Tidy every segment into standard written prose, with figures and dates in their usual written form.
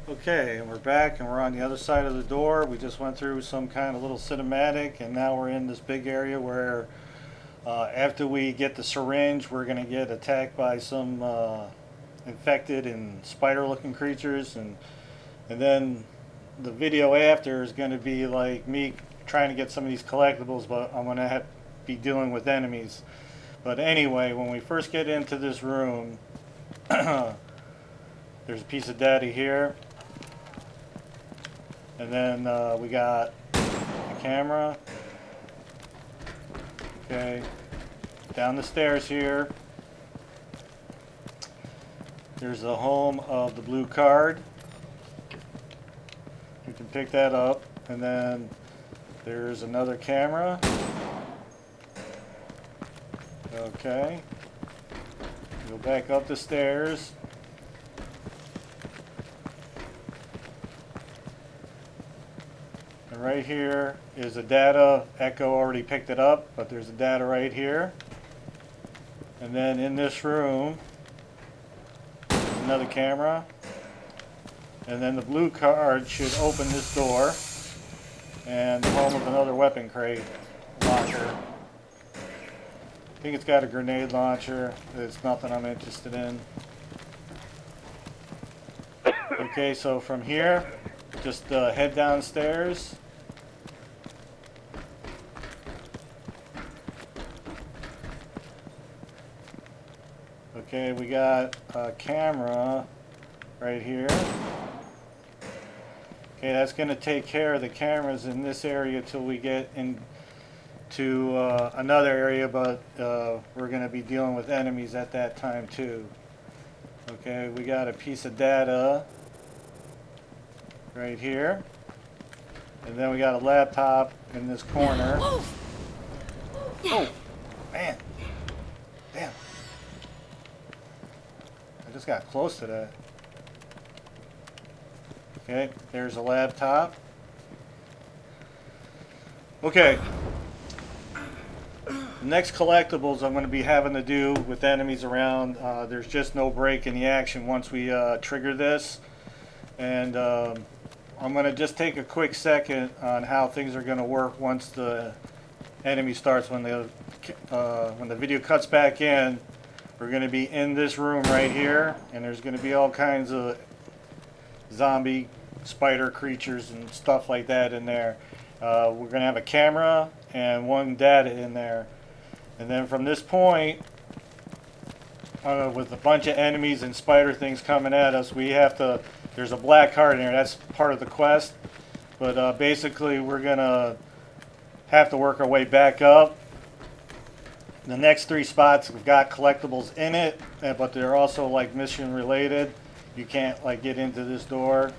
Okay, and we're back and we're on the other side of the door. We just went through some kind of little cinematic and now we're in this big area where after we get the syringe, we're going to get attacked by some infected and spider looking creatures, and then the video after is going to be like me trying to get some of these collectibles, but I'm going to have to be dealing with enemies. But anyway, when we first get into this room, there's a piece of data here, and then we got a camera. Okay, down the stairs here, there's the home of the blue card. You can pick that up, and then there's another camera. Okay, go back up the stairs. And right here is a data. Echo already picked it up, but there's a data right here. And then in this room, there's another camera. And then the blue card should open this door. And the home of another weapon crate launcher. I think it's got a grenade launcher. It's nothing I'm interested in. Okay, so from here, just head downstairs. Okay, we got a camera right here. Okay, that's going to take care of the cameras in this area till we get into another area, but we're going to be dealing with enemies at that time too. Okay, we got a piece of data right here, and then we got a laptop in this corner. Oh, man. Damn. I just got close to that. Okay, there's a laptop. Okay. The next collectibles I'm going to be having to do with enemies around. There's just no break in the action once we trigger this. And I'm going to just take a quick second on how things are going to work once the enemy starts. When the video cuts back in, we're going to be in this room right here, and there's going to be all kinds of zombie spider creatures and stuff like that in there. We're going to have a camera and one data in there. And then from this point, with a bunch of enemies and spider things coming at us, we have to, there's a black card in there, that's part of the quest. But basically we're going to have to work our way back up. The next three spots have got collectibles in it, but they're also like mission related. You can't like get into this door.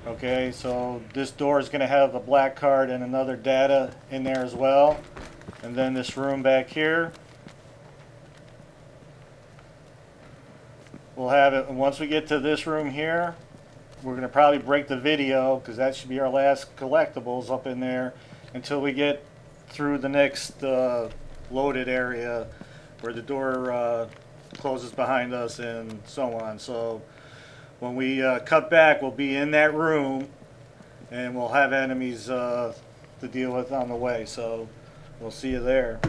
Okay, so this door is going to have a black card and another data in there as well. And then this room back here, we'll have it. And once we get to this room here, we're going to probably break the video because that should be our last collectibles up in there until we get through the next loaded area where the door closes behind us and so on. So when we cut back, we'll be in that room and we'll have enemies to deal with on the way. So we'll see you there.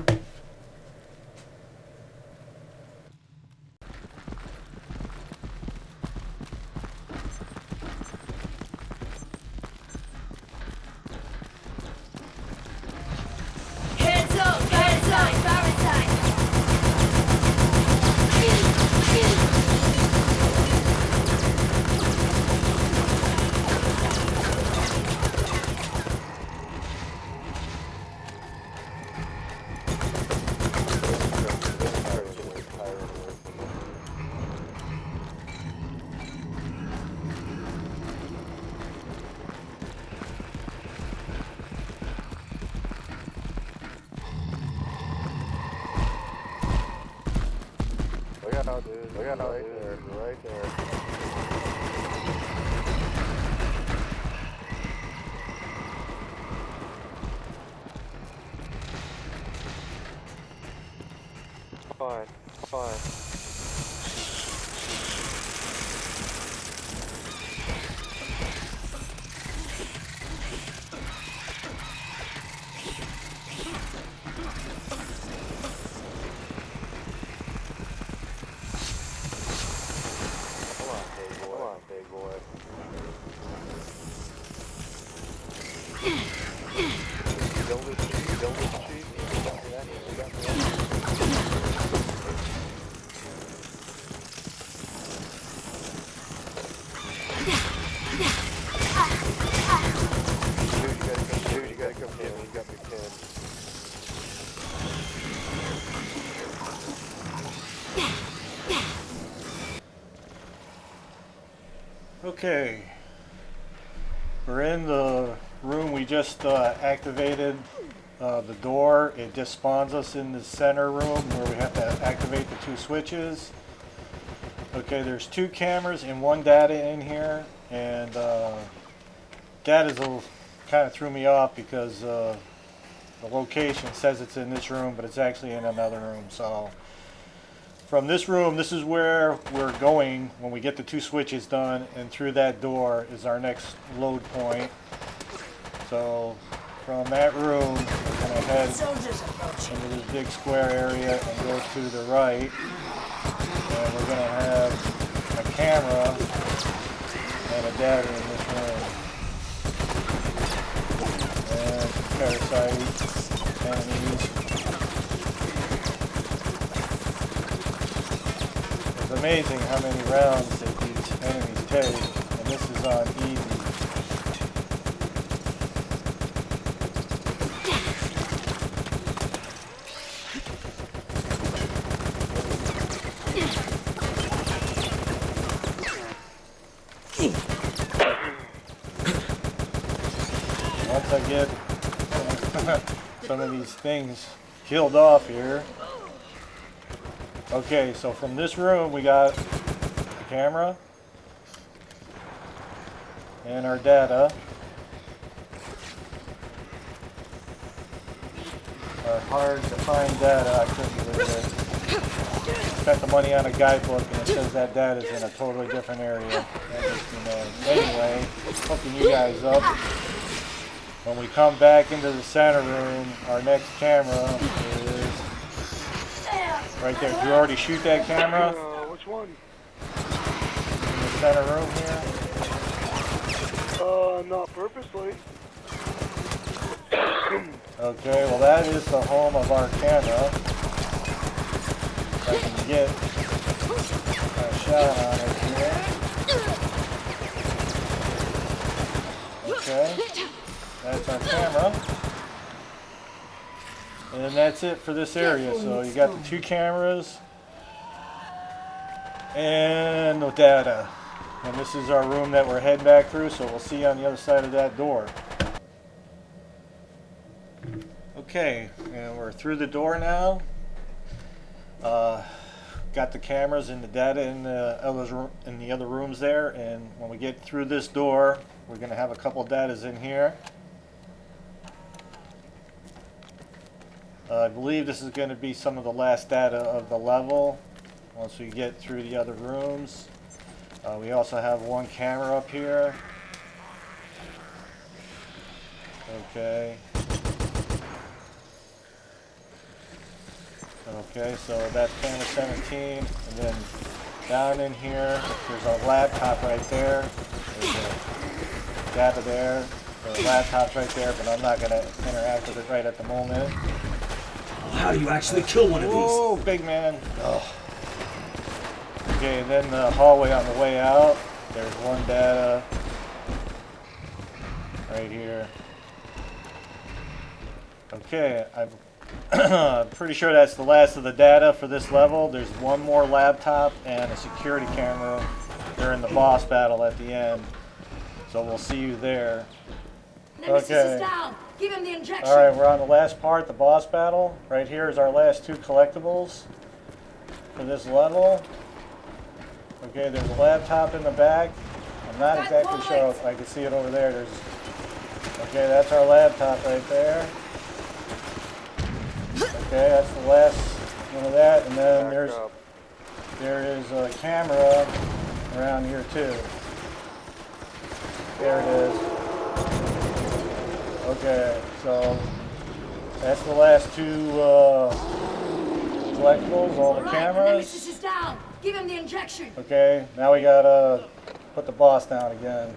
Look out, dude. Look out, right there. Right there. Fine. Fine. Dude, you gotta come get me. You got me pinned. Okay, we're in the room we just activated the door. It just spawns us in the center room where we have to activate the 2 switches. Okay, there's 2 cameras and 1 data in here, and data's kind of threw me off because the location says it's in this room, but it's actually in another room. So from this room, this is where we're going when we get the 2 switches done, and through that door is our next load point. So from that room, we're going to head into this big square area and go to the right. And we're going to have a camera and a data in this room. And parasites, enemies. It's amazing how many rounds that these enemies take, and this is on easy. Once I get some of these things killed off here. Okay, so from this room we got the camera and our data. Our hard to find data, I couldn't believe it. Spent the money on a guidebook and it says that data is in a totally different area. That makes me mad. Anyway, hooking you guys up. When we come back into the center room, our next camera is right there. Did you already shoot that camera? Which one? In the center room here? Not purposely. Okay, well that is the home of our camera. If I can get a shot on it here. Okay, that's our camera. And that's it for this area. So you got the 2 cameras and the data. And this is our room that we're heading back through, so we'll see you on the other side of that door. Okay, and we're through the door now. Got the cameras and the data in the other rooms there, and when we get through this door, we're going to have a couple datas in here. I believe this is going to be some of the last data of the level once we get through the other rooms. We also have 1 camera up here. Okay. Okay, so that's camera 17, and then down in here, there's a laptop right there. There's a data there. The laptop's right there, but I'm not going to interact with it right at the moment. How do you actually kill one of these? Oh, big man. Oh. Okay, and then the hallway on the way out, there's 1 data right here. Okay, I'm pretty sure that's the last of the data for this level. There's 1 more laptop and a security camera during the boss battle at the end. So we'll see you there. Nemesis is down. Give him the injection. All right, we're on the last part, the boss battle. Right here is our last 2 collectibles for this level. Okay, there's a laptop in the back. I'm not exactly sure if I can see it over there. Okay, that's our laptop right there. Okay, that's the last one of that, and then there is a camera around here too. There it is. Okay, so that's the last 2 collectibles, all the cameras. Nemesis is down. Give him the injection. Okay, now we gotta put the boss down again.